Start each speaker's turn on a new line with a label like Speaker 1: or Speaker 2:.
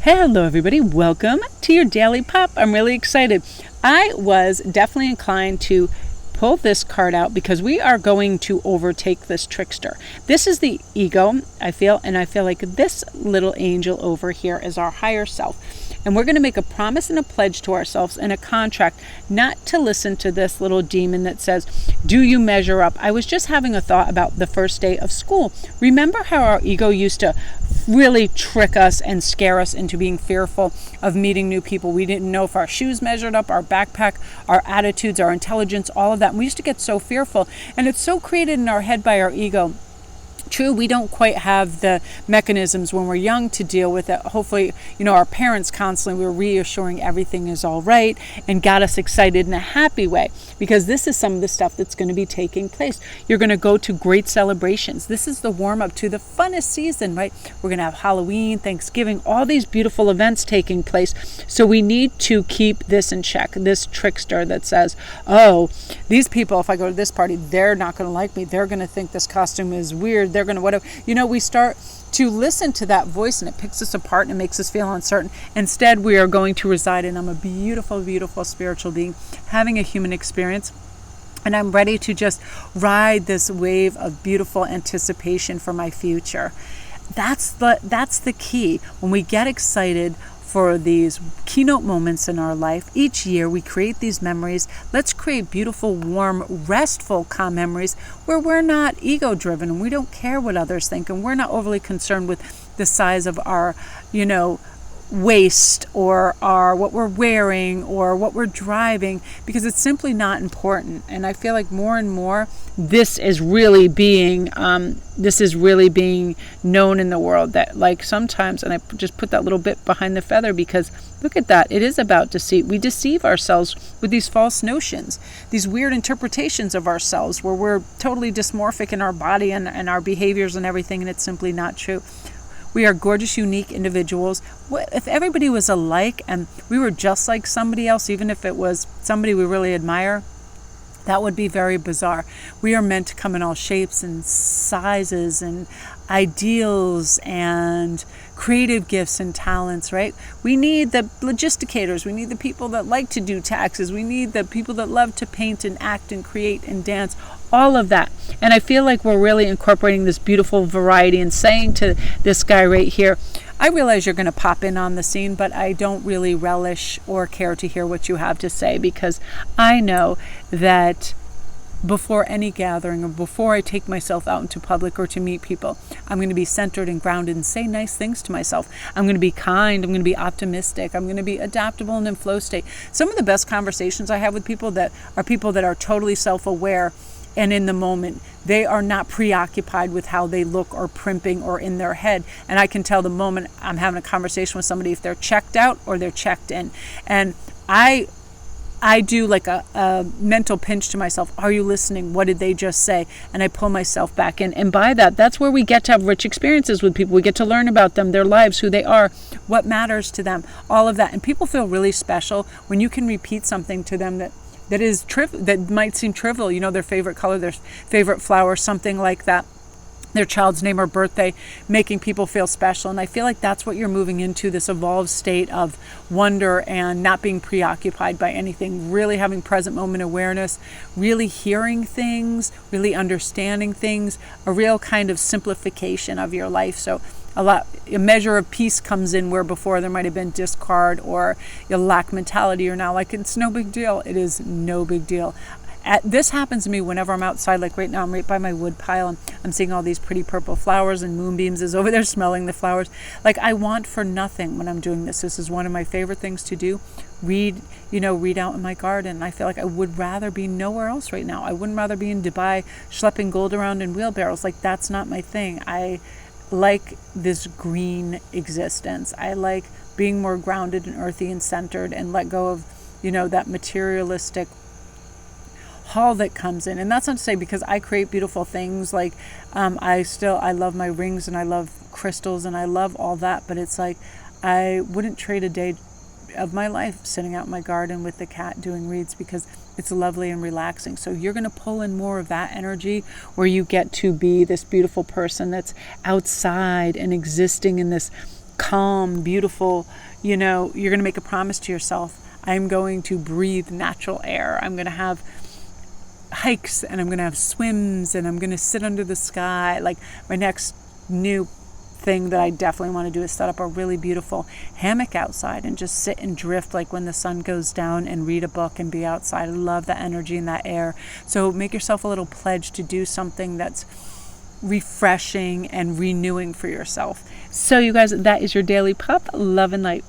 Speaker 1: Hello everybody, welcome to your Daily Pop. I'm really excited. I was definitely inclined to pull this card out because we are going to overtake this trickster. This is the ego, I feel like this little angel over here is our higher self. And we're going to make a promise and a pledge to ourselves and a contract not to listen to this little demon that says, do you measure up? I was just having a thought about the first day of school. Remember how our ego used to really trick us and scare us into being fearful of meeting new people? We didn't know if our shoes measured up, our backpack, our attitudes, our intelligence, all of that. And we used to get so fearful. And it's so created in our head by our ego. True, we don't quite have the mechanisms when we're young to deal with it. Hopefully, our parents constantly were reassuring everything is all right and got us excited in a happy way, because this is some of the stuff that's going to be taking place. You're going to go to great celebrations. This is the warm up to the funnest season, right? We're going to have Halloween, Thanksgiving, all these beautiful events taking place. So we need to keep this in check, this trickster that says, oh, these people, if I go to this party, they're not going to like me. They're going to think this costume is weird. They're going to whatever. We start to listen to that voice and it picks us apart and it makes us feel uncertain. Instead, we are going to reside in, I'm a beautiful, beautiful spiritual being having a human experience. And I'm ready to just ride this wave of beautiful anticipation for my future. That's the key. When we get excited for these keynote moments in our life, each year we create these memories. Let's create beautiful, warm, restful, calm memories where we're not ego-driven and we don't care what others think and we're not overly concerned with the size of our, waist or what we're wearing or what we're driving, because it's simply not important. And I feel like more and more this is really being known in the world, that like sometimes, and I just put that little bit behind the feather because look at that, it is about deceit. We deceive ourselves with these false notions, these weird interpretations of ourselves where we're totally dysmorphic in our body and our behaviors and everything, and it's simply not true. We are gorgeous, unique individuals. If everybody was alike and we were just like somebody else, even if it was somebody we really admire, that would be very bizarre. We are meant to come in all shapes and sizes and ideals and creative gifts and talents, right? We need the logisticators. We need the people that like to do taxes. We need the people that love to paint and act and create and dance, all of that. And I feel like we're really incorporating this beautiful variety and saying to this guy right here, I realize you're going to pop in on the scene, but I don't really relish or care to hear what you have to say, because I know that before any gathering or before I take myself out into public or to meet people, I'm going to be centered and grounded and say nice things to myself. I'm going to be kind. I'm going to be optimistic. I'm going to be adaptable and in flow state. Some of the best conversations I have with people that are totally self-aware and in the moment. They are not preoccupied with how they look or primping or in their head. And I can tell the moment I'm having a conversation with somebody if they're checked out or they're checked in. And I do like a mental pinch to myself. Are you listening? What did they just say? And I pull myself back in. And by that's where we get to have rich experiences with people. We get to learn about them, their lives, who they are, what matters to them, all of that. And people feel really special when you can repeat something to them that might seem trivial, their favorite color, their favorite flower, something like that, their child's name or birthday, making people feel special. And I feel like that's what you're moving into, this evolved state of wonder and not being preoccupied by anything, really having present moment awareness, really hearing things, really understanding things, a real kind of simplification of your life. So a measure of peace comes in where before there might have been discard or a lack mentality. You're now like, it's no big deal. It is no big deal. This happens to me whenever I'm outside. Like right now, I'm right by my wood pile and I'm seeing all these pretty purple flowers and moonbeams is over there smelling the flowers. Like I want for nothing when I'm doing this. This is one of my favorite things to do. Read out in my garden. I feel like I would rather be nowhere else right now. I wouldn't rather be in Dubai schlepping gold around in wheelbarrows. Like that's not my thing. I like this green existence. I like being more grounded and earthy and centered and let go of, that materialistic haul that comes in. And that's not to say because I create beautiful things. Like I love my rings and I love crystals and I love all that. But it's like I wouldn't trade a day of my life sitting out in my garden with the cat doing reads because it's lovely and relaxing. So you're going to pull in more of that energy where you get to be this beautiful person that's outside and existing in this calm, beautiful, you're going to make a promise to yourself. I'm going to breathe natural air. I'm going to have hikes, and I'm going to have swims, and I'm going to sit under the sky. Like, my next new thing that I definitely want to do is set up a really beautiful hammock outside and just sit and drift, like when the sun goes down, and read a book and be outside. I love that energy and that air. So make yourself a little pledge to do something that's refreshing and renewing for yourself. So you guys, that is your daily pup. Love and light.